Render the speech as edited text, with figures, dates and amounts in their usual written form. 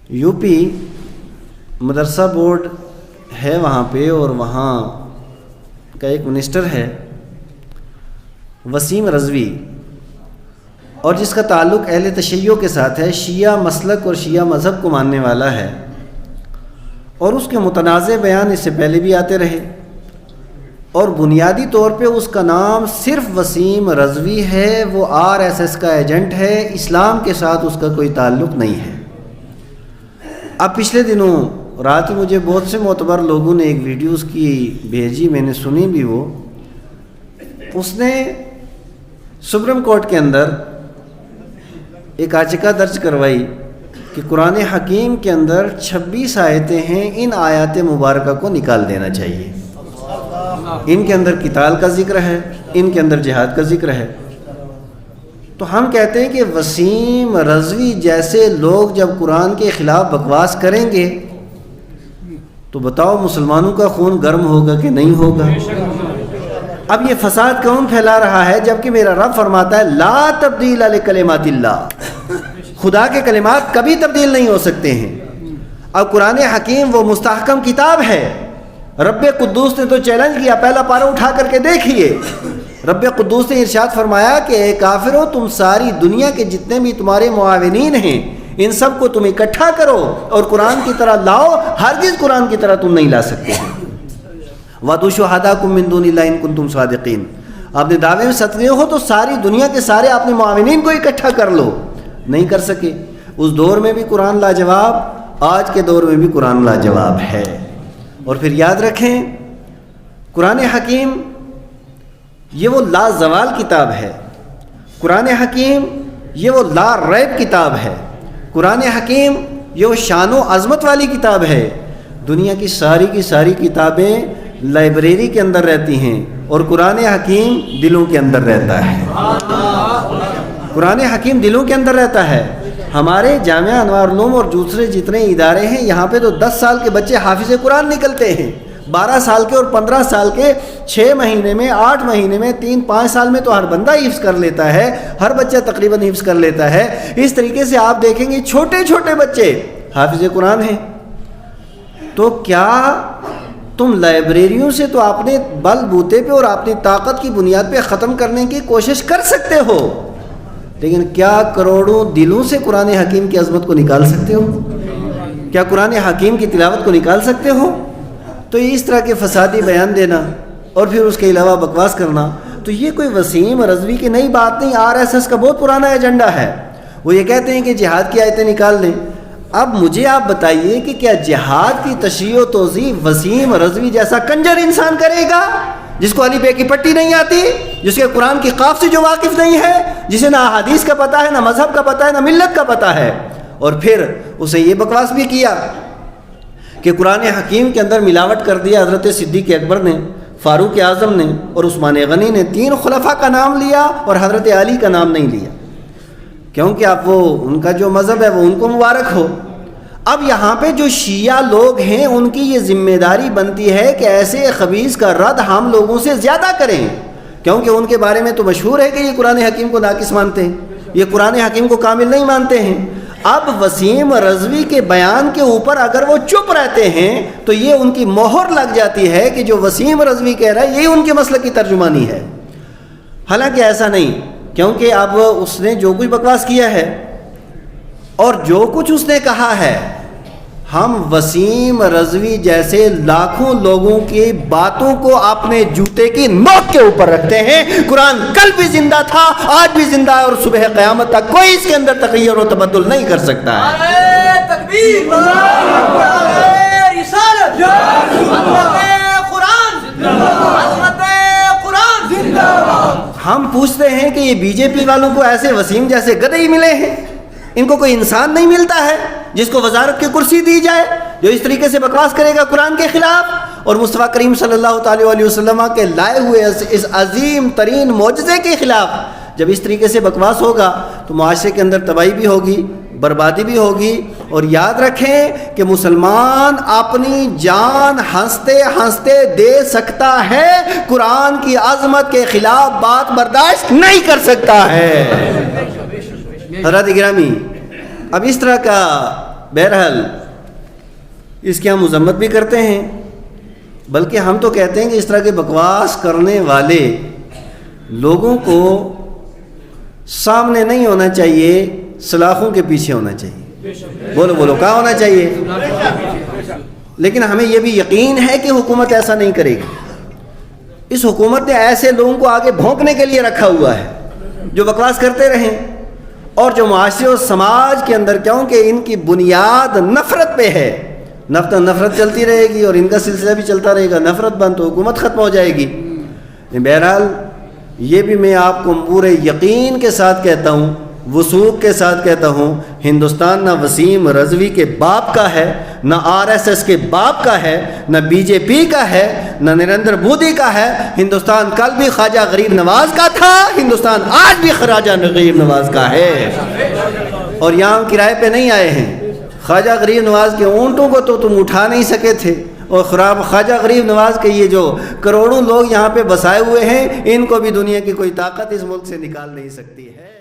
U P مدرسہ board ہے وہاں پہ، اور وہاں کا ایک منسٹر ہے وسیم رضوی، اور جس کا تعلق اہل تشیع کے ساتھ ہے، شیعہ مسلک اور شیعہ مذہب کو ماننے والا ہے، اور اس کے متنازع بیان اس سے پہلے بھی آتے رہے، اور بنیادی طور پہ اس کا نام صرف وسیم رضوی ہے، وہ RSS کا ایجنٹ ہے، اسلام کے ساتھ اس کا کوئی تعلق نہیں ہے۔ اب پچھلے دنوں رات ہی مجھے بہت سے معتبر لوگوں نے ایک ویڈیو اس کی بھیجی، میں نے سنی بھی، وہ اس نے سپریم کورٹ کے اندر ایک یاچکا درج کروائی کہ قرآن حکیم کے اندر 26 آیتیں ہیں، ان آیات مبارکہ کو نکال دینا چاہیے، ان کے اندر قتال کا ذکر ہے، ان کے اندر جہاد کا ذکر ہے۔ تو ہم کہتے ہیں کہ وسیم رضوی جیسے لوگ جب قرآن کے خلاف بکواس کریں گے تو بتاؤ مسلمانوں کا خون گرم ہوگا کہ نہیں ہوگا؟ اب یہ فساد کون پھیلا رہا ہے، جبکہ میرا رب فرماتا ہے لا تبدیل لکلمات اللہ، خدا کے کلمات کبھی تبدیل نہیں ہو سکتے ہیں۔ اب قرآن حکیم وہ مستحکم کتاب ہے، رب قدوس نے تو چیلنج کیا، پہلا پارہ اٹھا کر کے دیکھیے، رب قدوس نے ارشاد فرمایا کہ اے کافرو، تم ساری دنیا کے جتنے بھی تمہارے معاونین ہیں ان سب کو تم اکٹھا کرو اور قرآن کی طرح لاؤ، ہرگز قرآن کی طرح تم نہیں لا سکتے ہیں۔ وَادْعُوا شُهَدَاءَكُم مِّن دُونِ اللَّهِ إِن كُنتُمْ صَادِقِينَ، آپ نے دعوے میں سچے ہو تو ساری دنیا کے سارے اپنے معاونین کو اکٹھا کر لو، نہیں کر سکے۔ اس دور میں بھی قرآن لاجواب، آج کے دور میں بھی قرآن لاجواب ہے۔ اور پھر یاد رکھیں قرآن حکیم یہ وہ لا زوال کتاب ہے، قرآن حکیم یہ وہ لا ریب کتاب ہے، قرآن حکیم یہ وہ شان و عظمت والی کتاب ہے۔ دنیا کی ساری کتابیں لائبریری کے اندر رہتی ہیں اور قرآن حکیم دلوں کے اندر رہتا ہے، قرآن حکیم دلوں کے اندر رہتا ہے۔ ہمارے جامعہ انوار العلوم اور دوسرے جتنے ادارے ہیں یہاں پہ تو 10 سال کے بچے حافظ قرآن نکلتے ہیں، 12 سال کے اور 15 سال کے 6 مہینے میں 8 مہینے میں 3-5 سال میں تو ہر بندہ حفظ کر لیتا ہے، ہر بچہ تقریباً حفظ کر لیتا ہے۔ اس طریقے سے آپ دیکھیں گے چھوٹے چھوٹے بچے حافظ قرآن ہیں۔ تو کیا تم لائبریریوں سے تو اپنے بل بوتے پہ اور اپنی طاقت کی بنیاد پہ ختم کرنے کی کوشش کر سکتے ہو، لیکن کیا کروڑوں دلوں سے قرآن حکیم کی عظمت کو نکال سکتے ہو؟ کیا قرآن حکیم کی تلاوت کو نکال سکتے ہو؟ تو اس طرح کے فسادی بیان دینا اور پھر اس کے علاوہ بکواس کرنا، تو یہ کوئی وسیم رضوی کی نئی بات نہیں، RSS کا بہت پرانا ایجنڈا ہے۔ وہ یہ کہتے ہیں کہ جہاد کی آیتیں نکال دیں۔ اب مجھے آپ بتائیے کہ کیا جہاد کی تشریح و توضیح وسیم رضوی جیسا کنجر انسان کرے گا، جس کو علی بے کی پٹی نہیں آتی، جس کے قرآن کی قاف سے جو واقف نہیں ہے، جسے نہ حدیث کا پتہ ہے، نہ مذہب کا پتہ ہے، نہ ملت کا پتہ ہے، اور پھر اسے یہ بکواس بھی کیا کہ قرآن حکیم کے اندر ملاوٹ کر دیا حضرت صدیق اکبر نے، فاروق اعظم نے اور عثمان غنی نے، 3 خلفاء کا نام لیا اور حضرت علی کا نام نہیں لیا، کیونکہ اب وہ ان کا جو مذہب ہے وہ ان کو مبارک ہو۔ اب یہاں پہ جو شیعہ لوگ ہیں ان کی یہ ذمہ داری بنتی ہے کہ ایسے خبیث کا رد ہم لوگوں سے زیادہ کریں، کیونکہ ان کے بارے میں تو مشہور ہے کہ یہ قرآن حکیم کو ناقص مانتے ہیں، یہ قرآن حکیم کو کامل نہیں مانتے ہیں۔ اب وسیم رضوی کے بیان کے اوپر اگر وہ چپ رہتے ہیں تو یہ ان کی مہر لگ جاتی ہے کہ جو وسیم رضوی کہہ رہا ہے یہی ان کے مسلک کی ترجمانی ہے، حالانکہ ایسا نہیں، کیونکہ اب اس نے جو کچھ بکواس کیا ہے اور جو کچھ اس نے کہا ہے، ہم وسیم رضوی جیسے لاکھوں لوگوں کی باتوں کو اپنے جوتے کی نوک کے اوپر رکھتے ہیں۔ قرآن کل بھی زندہ تھا، آج بھی زندہ ہے، اور صبح قیامت تک کوئی اس کے اندر تغیر و تبدل نہیں کر سکتا ہے۔ تکبیر، رسالت، ہم پوچھتے ہیں کہ یہ BJP والوں کو ایسے وسیم جیسے گدھے ہی ملے ہیں، ان کو کوئی انسان نہیں ملتا ہے جس کو وزارت کی کرسی دی جائے، جو اس طریقے سے بکواس کرے گا قرآن کے خلاف اور مصطفیٰ کریم صلی اللہ تعالی علیہ وسلم کے لائے ہوئے اس عظیم ترین معجزے کے خلاف جب اس طریقے سے بکواس ہوگا تو معاشرے کے اندر تباہی بھی ہوگی، بربادی بھی ہوگی۔ اور یاد رکھیں کہ مسلمان اپنی جان ہنستے ہنستے دے سکتا ہے، قرآن کی عظمت کے خلاف بات برداشت نہیں کر سکتا ہے۔ حضرات گرامی، اب اس طرح کا بہرحال اس کی ہم مذمت بھی کرتے ہیں، بلکہ ہم تو کہتے ہیں کہ اس طرح کے بکواس کرنے والے لوگوں کو سامنے نہیں ہونا چاہیے، سلاخوں کے پیچھے ہونا چاہیے۔ بولو بولو، کہاں ہونا چاہیے؟ لیکن ہمیں یہ بھی یقین ہے کہ حکومت ایسا نہیں کرے گی۔ اس حکومت نے ایسے لوگوں کو آگے بھونکنے کے لیے رکھا ہوا ہے جو بکواس کرتے رہیں، اور جو معاشرے اور سماج کے اندر، کیونکہ ان کی بنیاد نفرت پہ ہے، نفرت چلتی رہے گی اور ان کا سلسلہ بھی چلتا رہے گا، نفرت بند تو حکومت ختم ہو جائے گی۔ بہرحال یہ بھی میں آپ کو پورے یقین کے ساتھ کہتا ہوں، وثوق کے ساتھ کہتا ہوں، ہندوستان نہ وسیم رضوی کے باپ کا ہے، نہ RSS کے باپ کا ہے، نہ BJP کا ہے، نہ نریندر مودی کا ہے۔ ہندوستان کل بھی خواجہ غریب نواز کا تھا، ہندوستان آج بھی خواجہ غریب نواز کا ہے، اور یہاں ہم کرائے پہ نہیں آئے ہیں۔ خواجہ غریب نواز کے اونٹوں کو تو تم اٹھا نہیں سکے تھے، اور خواجہ غریب نواز کے یہ جو کروڑوں لوگ یہاں پہ بسائے ہوئے ہیں، ان کو بھی دنیا کی کوئی طاقت اس ملک سے نکال نہیں سکتی ہے۔